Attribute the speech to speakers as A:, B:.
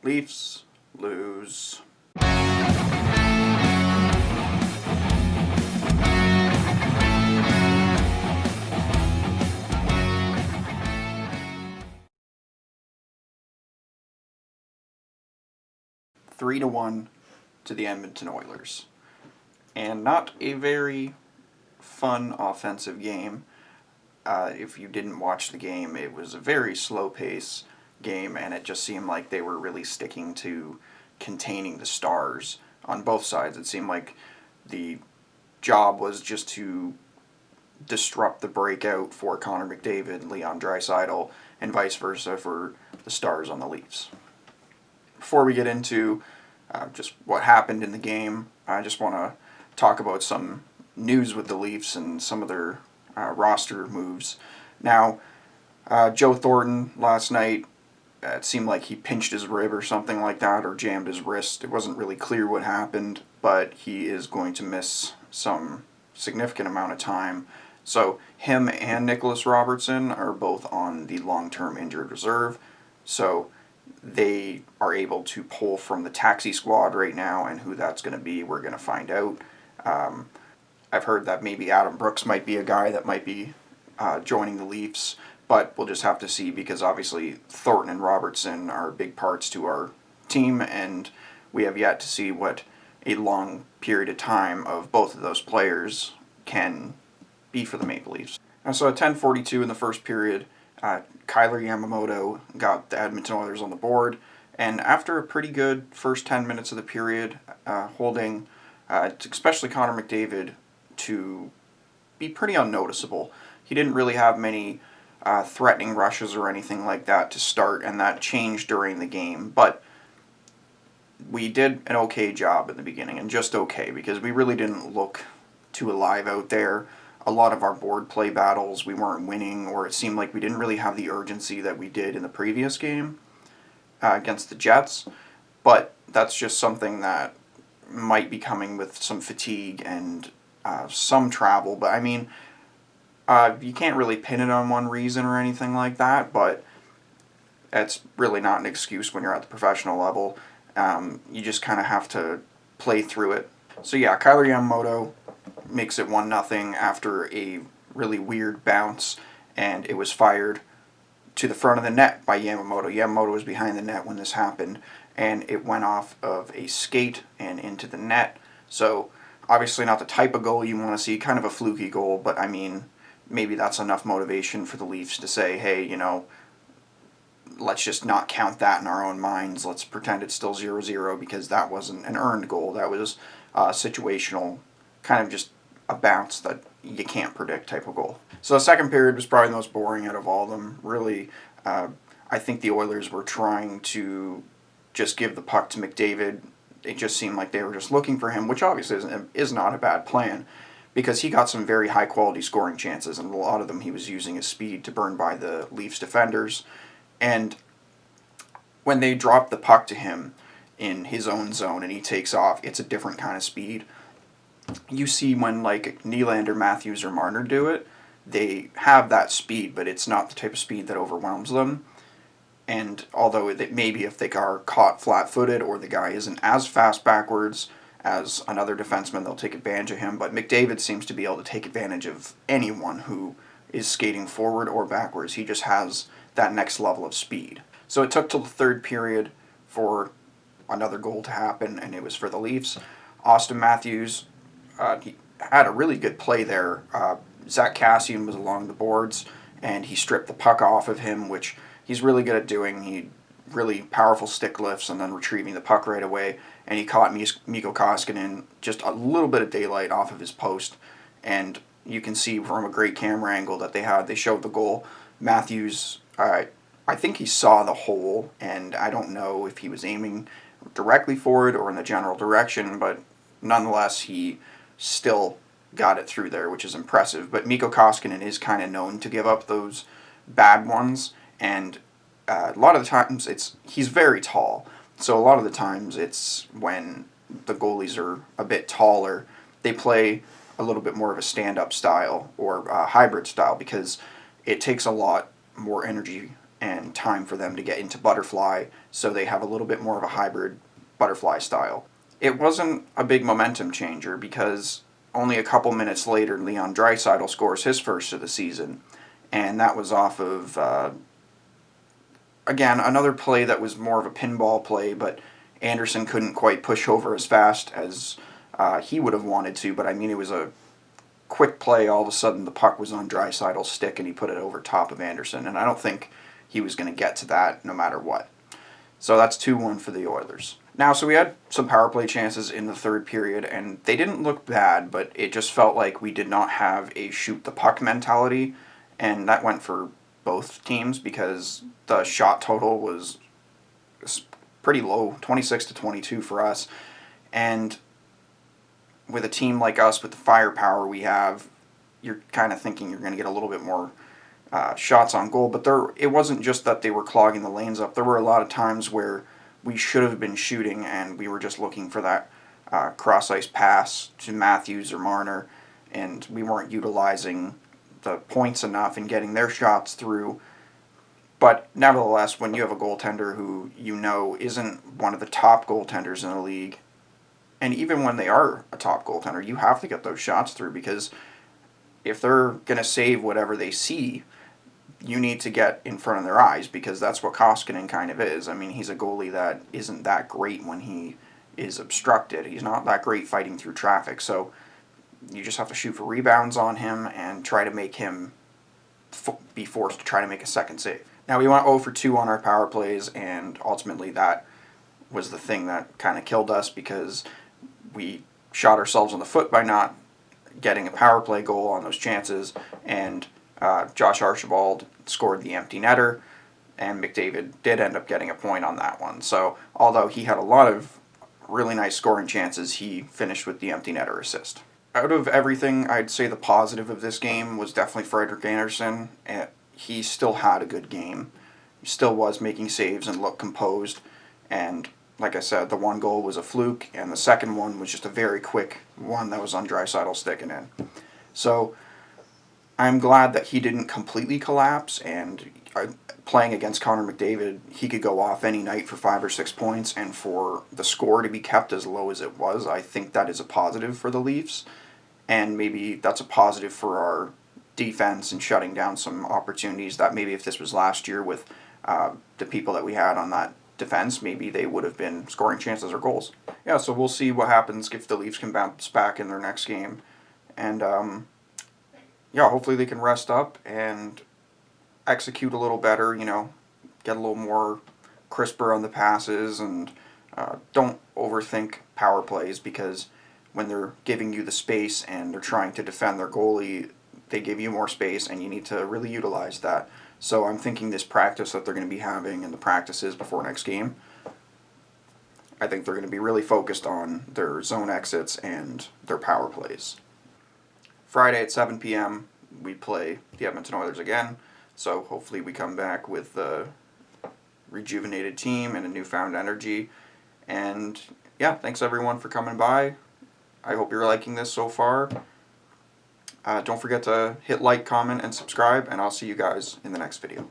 A: Leafs lose. Three to one to the Edmonton Oilers. And not a very fun offensive game. If you didn't watch the game, it was a very slow pace game, and it just seemed like they were really sticking to containing the Stars on both sides. It seemed like the job was just to disrupt the breakout for Connor McDavid, Leon Draisaitl, and vice versa for the Stars on the Leafs. Before we get into just what happened in the game, I just want to talk about some news with the Leafs and some of their roster moves. Now, Joe Thornton last night, it seemed like he pinched his rib or something like that, or jammed his wrist. It wasn't really clear what happened, but he is going to miss some significant amount of time. So him and Nicholas Robertson are both on the long-term injured reserve. So they are able to pull from the taxi squad right now, and who that's going to be, we're going to find out. I've heard that maybe Adam Brooks might be a guy that might be joining the Leafs, but we'll just have to see, because obviously Thornton and Robertson are big parts to our team, and we have yet to see what a long period of time of both of those players can be for the Maple Leafs. So at 10:42 in the first period, Kyler Yamamoto got the Edmonton Oilers on the board, and after a pretty good first 10 minutes of the period, holding especially Connor McDavid to be pretty unnoticeable. He didn't really have many threatening rushes or anything like that to start, and that changed during the game. But we did an okay job in the beginning, and just okay, because we really didn't look too alive out there. A lot of our board play battles we weren't winning, or it seemed like we didn't really have the urgency that we did in the previous game against the Jets. But that's just something that might be coming with some fatigue and some travel. But I mean, you can't really pin it on one reason or anything like that, but it's really not an excuse when you're at the professional level. You just kind of have to play through it. So yeah, Kyler Yamamoto makes it 1-0 after a really weird bounce, and it was fired to the front of the net by Yamamoto. Yamamoto was behind the net when this happened, and it went off of a skate and into the net. So obviously not the type of goal you want to see, kind of a fluky goal, but I mean, maybe that's enough motivation for the Leafs to say, hey, let's just not count that in our own minds. Let's pretend it's still 0-0, because that wasn't an earned goal. That was situational, kind of just a bounce that you can't predict type of goal. So the second period was probably the most boring out of all of them. Really, I think the Oilers were trying to just give the puck to McDavid. It just seemed like they were just looking for him, which obviously is not a bad plan, because he got some very high-quality scoring chances, and a lot of them he was using his speed to burn by the Leafs defenders. And when they drop the puck to him in his own zone and he takes off, it's a different kind of speed. You see when like Nylander, Matthews, or Marner do it, they have that speed, but it's not the type of speed that overwhelms them. And although maybe if they are caught flat-footed or the guy isn't as fast backwards as another defenseman, they'll take advantage of him. But McDavid seems to be able to take advantage of anyone who is skating forward or backwards. He just has that next level of speed. So it took till the third period for another goal to happen, and it was for the Leafs. Austin Matthews, he had a really good play there. Zach Kassian was along the boards, and he stripped the puck off of him, which he's really good at doing. He really powerful stick lifts and then retrieving the puck right away. And he caught Mikko Koskinen just a little bit of daylight off of his post. And you can see from a great camera angle that they showed the goal. Matthews, I think he saw the hole, and I don't know if he was aiming directly for it or in the general direction, but nonetheless, he still got it through there, which is impressive. But Mikko Koskinen is kind of known to give up those bad ones, and a lot of the times he's very tall, so a lot of the times it's when the goalies are a bit taller, they play a little bit more of a stand-up style or a hybrid style, because it takes a lot more energy and time for them to get into butterfly, so they have a little bit more of a hybrid butterfly style. It wasn't a big momentum changer because only a couple minutes later, Leon Draisaitl scores his first of the season, and that was off of, again, another play that was more of a pinball play, but Anderson couldn't quite push over as fast as he would have wanted to, but I mean, it was a quick play. All of a sudden, the puck was on Draisaitl's stick, and he put it over top of Anderson, and I don't think he was going to get to that no matter what. So that's 2-1 for the Oilers. Now, so we had some power play chances in the third period, and they didn't look bad, but it just felt like we did not have a shoot-the-puck mentality, and that went for both teams because the shot total was pretty low, 26-22 for us, and with a team like us, with the firepower we have, you're kind of thinking you're going to get a little bit more shots on goal, but it wasn't just that they were clogging the lanes up. There were a lot of times where we should have been shooting, and we were just looking for that cross-ice pass to Matthews or Marner, and we weren't utilizing the points enough and getting their shots through. But nevertheless, when you have a goaltender who you know isn't one of the top goaltenders in the league, and even when they are a top goaltender, you have to get those shots through, because if they're going to save whatever they see, you need to get in front of their eyes, because that's what Koskinen kind of is. I mean, he's a goalie that isn't that great when he is obstructed. He's not that great fighting through traffic, so you just have to shoot for rebounds on him and try to make him be forced to try to make a second save. Now, we went 0 for 2 on our power plays, and ultimately that was the thing that kind of killed us, because we shot ourselves in the foot by not getting a power play goal on those chances, and Josh Archibald scored the empty netter, and McDavid did end up getting a point on that one. So, although he had a lot of really nice scoring chances, he finished with the empty netter assist. Out of everything, I'd say the positive of this game was definitely Frederik Andersen. He still had a good game. He still was making saves and looked composed, and like I said, the one goal was a fluke, and the second one was just a very quick one that was on Draisaitl sticking in. So I'm glad that he didn't completely collapse, and playing against Connor McDavid, he could go off any night for 5 or 6 points, and for the score to be kept as low as it was, I think that is a positive for the Leafs, and maybe that's a positive for our defense and shutting down some opportunities that maybe if this was last year with the people that we had on that defense, maybe they would have been scoring chances or goals. Yeah, so we'll see what happens if the Leafs can bounce back in their next game. And, yeah, hopefully they can rest up and execute a little better, get a little more crisper on the passes, and don't overthink power plays, because when they're giving you the space and they're trying to defend their goalie, they give you more space, and you need to really utilize that. So I'm thinking this practice that they're going to be having and the practices before next game, I think they're going to be really focused on their zone exits and their power plays. Friday at 7 p.m., we play the Edmonton Oilers again, so hopefully we come back with a rejuvenated team and a newfound energy. And yeah, thanks everyone for coming by. I hope you're liking this so far. Don't forget to hit like, comment, and subscribe, and I'll see you guys in the next video.